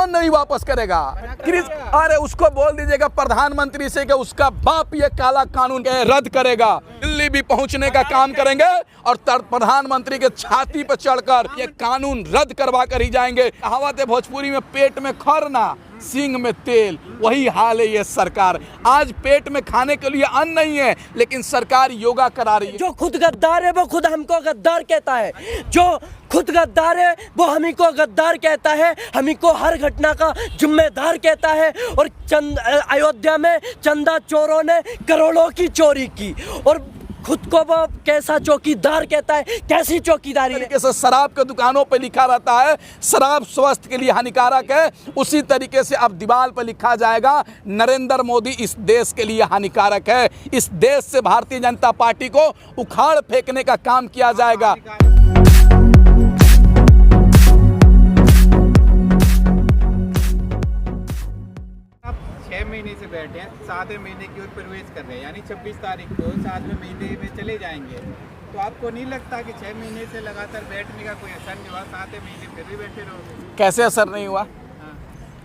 कौन नहीं वापस करेगा? अरे उसको बोल दीजिएगा प्रधानमंत्री से कि उसका बाप ये काला कानून रद्द करेगा। दिल्ली भी पहुंचने का काम करेंगे और प्रधानमंत्री के छाती पर चढ़कर ये कानून रद्द करवा कर ही जाएंगे। कहावत है भोजपुरी में, पेट में खरना सींग में तेल, वही हाल है ये सरकार। आज पेट में खाने के लिए अन्न नहीं है, लेकिन सरकार योगा करा रही है। जो खुद गद्दार है वो खुद हमको गद्दार कहता है, जो खुद गद्दार है वो हमी को गद्दार कहता है, हमी को हर घटना का जिम्मेदार कहता है। और अयोध्या में चंदा चोरों ने करोड़ों की चोरी की और खुद को वो कैसा चौकीदार कहता है। कैसी चौकीदारी है? से शराब के दुकानों पे लिखा रहता है शराब स्वास्थ्य के लिए हानिकारक है, उसी तरीके से अब दीवार पर लिखा जाएगा नरेंद्र मोदी इस देश के लिए हानिकारक है। इस देश से भारतीय जनता पार्टी को उखाड़ फेंकने का काम किया जाएगा। 6 महीने से बैठे हैं, 7वें महीने की ओर प्रवेश कर रहे हैं, यानी 26 तारीख को 7वें महीने में चले जाएंगे। तो आपको नहीं लगता कि 6 महीने से लगातार बैठने का कोई असर नहीं हुआ, 7वें महीने फिर भी बैठे रहोगे? कैसे असर नहीं हुआ?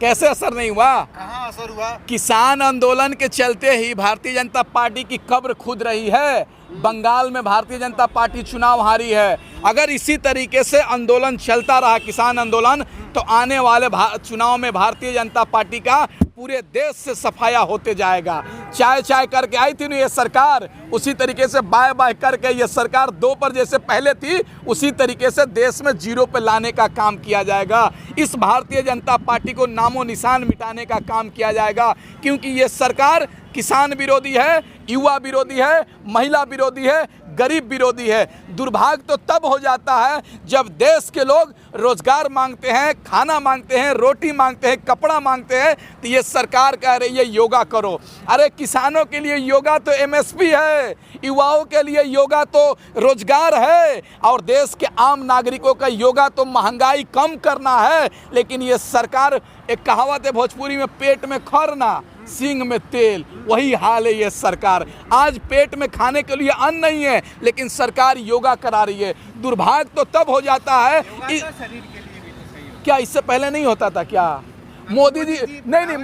कैसे असर नहीं हुआ? कहाँ असर हुआ? किसान आंदोलन के चलते ही भारतीय जनता पार्टी की कब्र खुद रही है। बंगाल में भारतीय जनता पार्टी चुनाव हारी है। अगर इसी तरीके से आंदोलन चलता रहा, किसान आंदोलन, तो आने वाले चुनाव में भारतीय जनता पार्टी का पूरे देश से सफाया होते जाएगा। चाय चाय करके आई थी ना ये सरकार, उसी तरीके से बाय बाय करके ये सरकार 2 पर जैसे पहले थी, उसी तरीके से देश में 0 पे लाने का काम किया जाएगा। इस भारतीय जनता पार्टी को नामो निशान मिटाने का काम किया जाएगा, क्योंकि ये सरकार किसान विरोधी है, युवा विरोधी है, महिला विरोधी है, गरीब विरोधी है। दुर्भाग्य तो तब हो जाता है जब देश के लोग रोजगार मांगते हैं, खाना मांगते हैं, रोटी मांगते हैं, कपड़ा मांगते हैं, तो ये सरकार कह रही है योगा करो। अरे किसानों के लिए योगा तो एमएसपी है, युवाओं के लिए योगा तो रोजगार है, और देश के आम नागरिकों का योगा तो महंगाई कम करना है। लेकिन ये सरकार, एक कहावत है भोजपुरी में, पेट में खरना सींग में तेल, वही हाल है ये सरकार। आज पेट में खाने के लिए अन्न नहीं है, लेकिन सरकार योगा करा रही है। दुर्भाग्य तो तब हो जाता है शरीर के लिए भी तो सही हो। क्या इससे पहले नहीं होता था क्या? मोदी जी नहीं,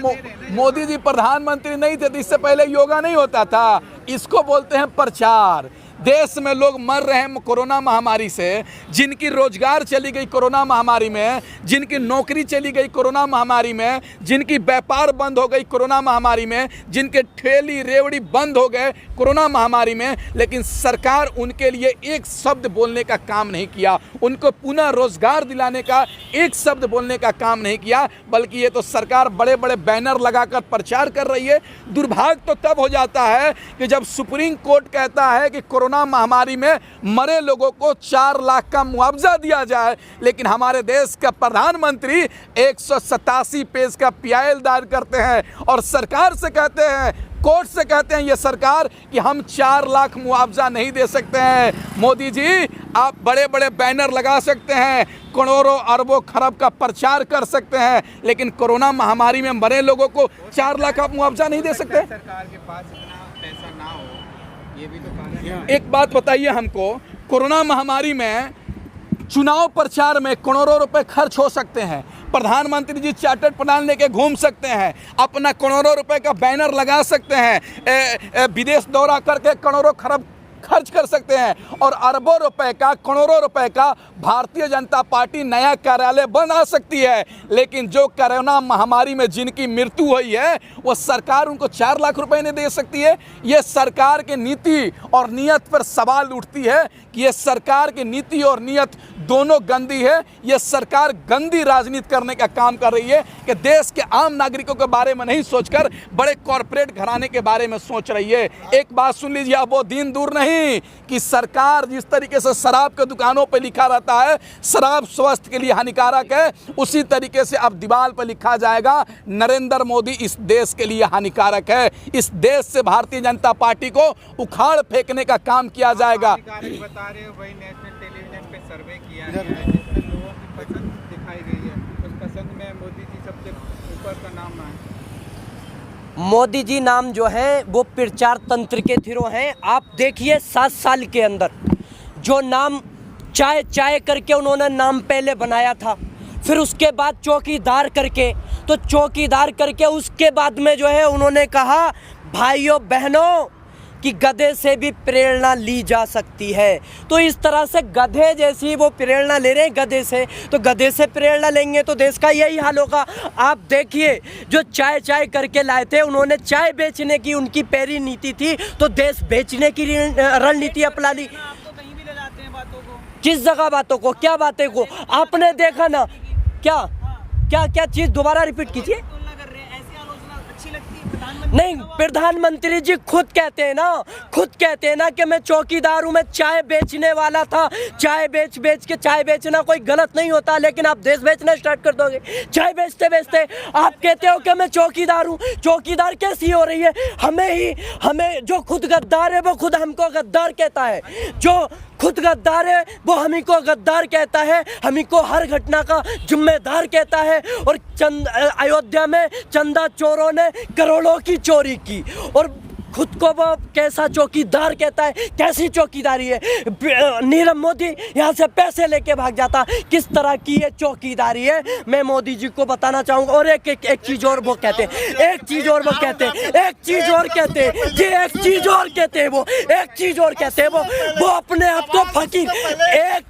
मोदी जी प्रधानमंत्री नहीं थे तो इससे पहले योगा नहीं होता था। इसको बोलते हैं प्रचार। देश में लोग मर रहे हैं कोरोना महामारी से, जिनकी रोजगार चली गई कोरोना महामारी में, जिनकी नौकरी चली गई कोरोना महामारी में, जिनकी व्यापार बंद हो गई कोरोना महामारी में, जिनके ठेली रेवड़ी बंद हो गए कोरोना महामारी में, लेकिन सरकार उनके लिए एक शब्द बोलने का काम नहीं किया, उनको पुनः रोजगार दिलाने का एक शब्द बोलने का काम नहीं किया, बल्कि ये तो सरकार बड़े बड़े बैनर लगाकर प्रचार कर रही है। दुर्भाग्य तो तब हो जाता है कि जब सुप्रीम कोर्ट कहता है कि कोरोना महामारी में मरे लोगों को 4 लाख का मुआवजा दिया जाए, लेकिन हमारे देश का प्रधानमंत्री 187 पेज का पीआईएल दायर करते हैं और सरकार से कहते हैं, कोर्ट से कहते हैं ये सरकार कि हम 4 लाख मुआवजा नहीं दे सकते हैं। मोदी जी, आप बड़े बड़े बैनर लगा सकते हैं, करोड़ों अरबों खरब का प्रचार कर सकते हैं, लेकिन कोरोना महामारी में मरे लोगों को 4 लाख का मुआवजा नहीं दे सकते। सरकार के पास इतना पैसा ना हो, ये भी तो कारण है। एक बात बताइए हमको, कोरोना महामारी में चुनाव प्रचार में करोड़ों रुपए खर्च हो सकते हैं, प्रधानमंत्री जी चार्टर्ड प्लान लेके घूम सकते हैं, अपना करोड़ों रुपए का बैनर लगा सकते हैं, विदेश दौरा करके करोड़ों खरब खर्च कर सकते हैं, और अरबों रुपए का, करोड़ों रुपए का भारतीय जनता पार्टी नया कार्यालय बना सकती है। लेकिन जो कोरोना महामारी में जिनकी मृत्यु हुई है, वो सरकार उनको 4 लाख रुपए नहीं दे सकती है। ये सरकार की नीति और नीयत पर सवाल उठती है कि ये सरकार की नीति और नीयत दोनों गंदी है। ये सरकार गंदी राजनीति करने का काम कर रही है कि देश के आम नागरिकों के बारे में नहीं सोचकर बड़े कॉरपोरेट घराने के बारे में सोच रही है। एक बात सुन लीजिए, अब वो दिन दूर नहीं कि सरकार जिस तरीके से शराब के दुकानों पर लिखा रहता है शराब स्वास्थ्य के लिए हानिकारक है, उसी तरीके से अब दीवार पर लिखा जाएगा नरेंद्र मोदी इस देश के लिए हानिकारक है। इस देश से भारतीय जनता पार्टी को उखाड़ फेंकने का काम किया जाएगा। बता रहे हो भाई, नेशनल टेलीविजन पे सर्वे किया गया है जिसमें लोगों की पसंद दिखाई गई है, उस पसंद में मोदी जी सबसे ऊपर का नाम है। मोदी जी नाम जो है वो प्रचार तंत्र के थ्रू हैं। आप देखिए 7 साल के अंदर जो नाम चाय चाय करके उन्होंने नाम पहले बनाया था, फिर उसके बाद चौकीदार करके, तो चौकीदार करके उसके बाद में जो है उन्होंने कहा भाइयों बहनों कि गधे से भी प्रेरणा ली जा सकती है। तो इस तरह से गधे जैसी वो प्रेरणा ले रहे हैं गधे से, तो गधे से प्रेरणा लेंगे तो देश का यही हाल होगा। आप देखिए जो चाय चाय करके लाए थे, उन्होंने चाय बेचने की उनकी पहली नीति थी, तो देश बेचने की रणनीति अपना ली। किस जगह बातों को, क्या बातें को आपने देखा ना, क्या क्या क्या चीज़ दोबारा रिपीट कीजिए। नहीं, प्रधानमंत्री जी खुद कहते हैं ना कि मैं चौकीदार हूँ, मैं चाय बेचने वाला था, चाय बेच के, चाय बेचना कोई गलत नहीं होता, लेकिन आप देश बेचना स्टार्ट कर दोगे। चाय बेचते बेचते आप कहते हो कि मैं चौकीदार हूँ। चौकीदार कैसी हो रही है? हमें जो खुद गद्दार है वो खुद हमको गद्दार कहता है, जो खुद गद्दार है वो हम ही को गद्दार कहता है, हम ही को हर घटना का जिम्मेदार कहता है। और अयोध्या में चंदा चोरों ने करोड़ों की चोरी की और खुद को वो कैसा चौकीदार कहता है। कैसी चौकीदारी है? नीरव मोदी यहाँ से पैसे लेके भाग जाता, किस तरह की ये चौकीदारी है मैं मोदी जी को बताना चाहूँगा। और एक चीज़ और वो कहते हैं, एक चीज़ और कहते हैं वो अपने आप को फकीर। एक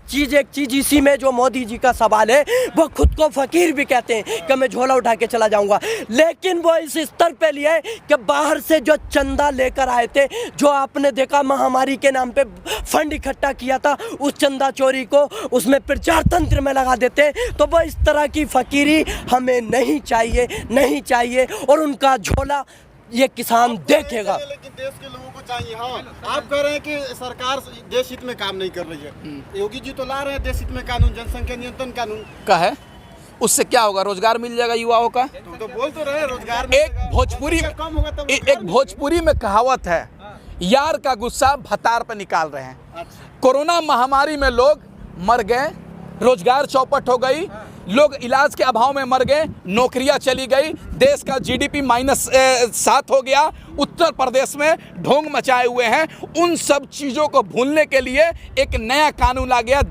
चीज़ इसी में जो मोदी जी का सवाल है, वो खुद को फकीर भी कहते हैं कि मैं झोला उठा के चला जाऊँगा, लेकिन वो इस स्तर पे लिया है कि बाहर से जो चंदा लेकर आए थे, जो आपने देखा महामारी के नाम पे फंड इकट्ठा किया था, उस चंदा चोरी को उसमें प्रचार तंत्र में लगा देते। तो वो इस तरह की फकीरी हमें नहीं चाहिए और उनका झोला ये किसान देखेगा। लेकिन देश के लोगों को चाहिए। हाँ, आप कह रहे हैं कि सरकार देश हित में काम नहीं कर रही है। योगी जी तो ला रहे हैं देश हित में कानून, जनसंख्या नियंत्रण कानून का है, उससे क्या होगा? रोजगार मिल जाएगा युवाओं का। तो बोल तो रहे रोजगार एक भोजपुरी में कहावत है, यार का गुस्सा भतार पर निकाल रहे हैं। कोरोना महामारी में लोग मर गए, रोजगार चौपट हो गई, लोग इलाज के अभाव में मर गए, नौकरियां चली गई, देश का जीडीपी -7 हो गया, उत्तर प्रदेश में ढोंग मचाए हुए हैं। उन सब चीज़ों को भूलने के लिए एक नया कानून आ गया,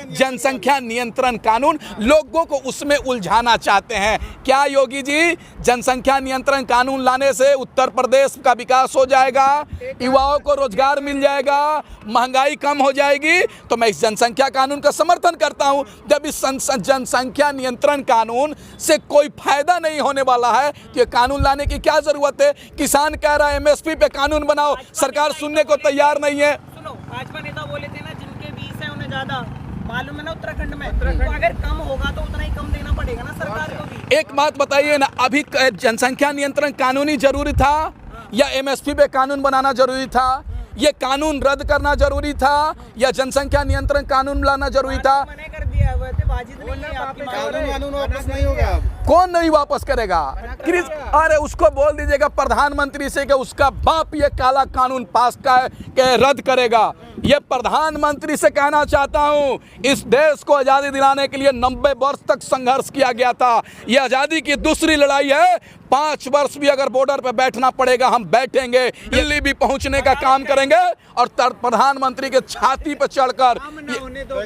जनसंख्या नियंत्रण कानून। लोगों को उसमें उलझाना चाहते हैं। क्या योगी जी, जनसंख्या नियंत्रण कानून लाने से उत्तर प्रदेश का विकास हो जाएगा, युवाओं को रोजगार मिल जाएगा, महंगाई कम हो जाएगी? तो मैं इस जनसंख्या कानून का समर्थन करता हूं। जब इस जनसंख्या नियंत्रण कानून से कोई फायदा नहीं होने वाला है तो ये कानून लाने की क्या जरूरत है? किसान कह रहा है एमएसपी पे कानून बनाओ, सरकार सुनने को तैयार नहीं है। सुनो, भाजपा नेता बोले थे ना, जिनके 20 है उन्हें ज्यादा मालूम है ना उत्तराखंड में, तो अगर कम होगा तो उतना ही कम देना पड़ेगा ना सरकार को भी। एक बात बताइए ना, अभी जनसंख्या नियंत्रण कानून ही जरूरी था या एमएसपी पे कानून बनाना जरूरी था? ये कानून रद्द करना जरूरी था या जनसंख्या नियंत्रण कानून लाना जरूरी था? मना कर दिया हुआ थे, वाजिब नहीं है आपकी कानून वापस नहीं होगा। कौन नहीं वापस करेगा? अरे उसको बोल दीजिएगा प्रधानमंत्री से कि उसका बाप ये काला कानून पास के रद्द करेगा। ये प्रधानमंत्री से कहना चाहता हूं, इस देश को आज़ादी दिलाने के लिए 90 वर्ष तक संघर्ष किया गया था। ये आज़ादी की दूसरी लड़ाई है। 5 वर्ष भी अगर बॉर्डर पे बैठना पड़ेगा हम बैठेंगे, दिल्ली भी पहुंचने का काम करेंगे और प्रधानमंत्री के छाती पर चढ़कर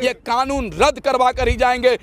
ये कानून रद्द करवा कर ही जाएंगे।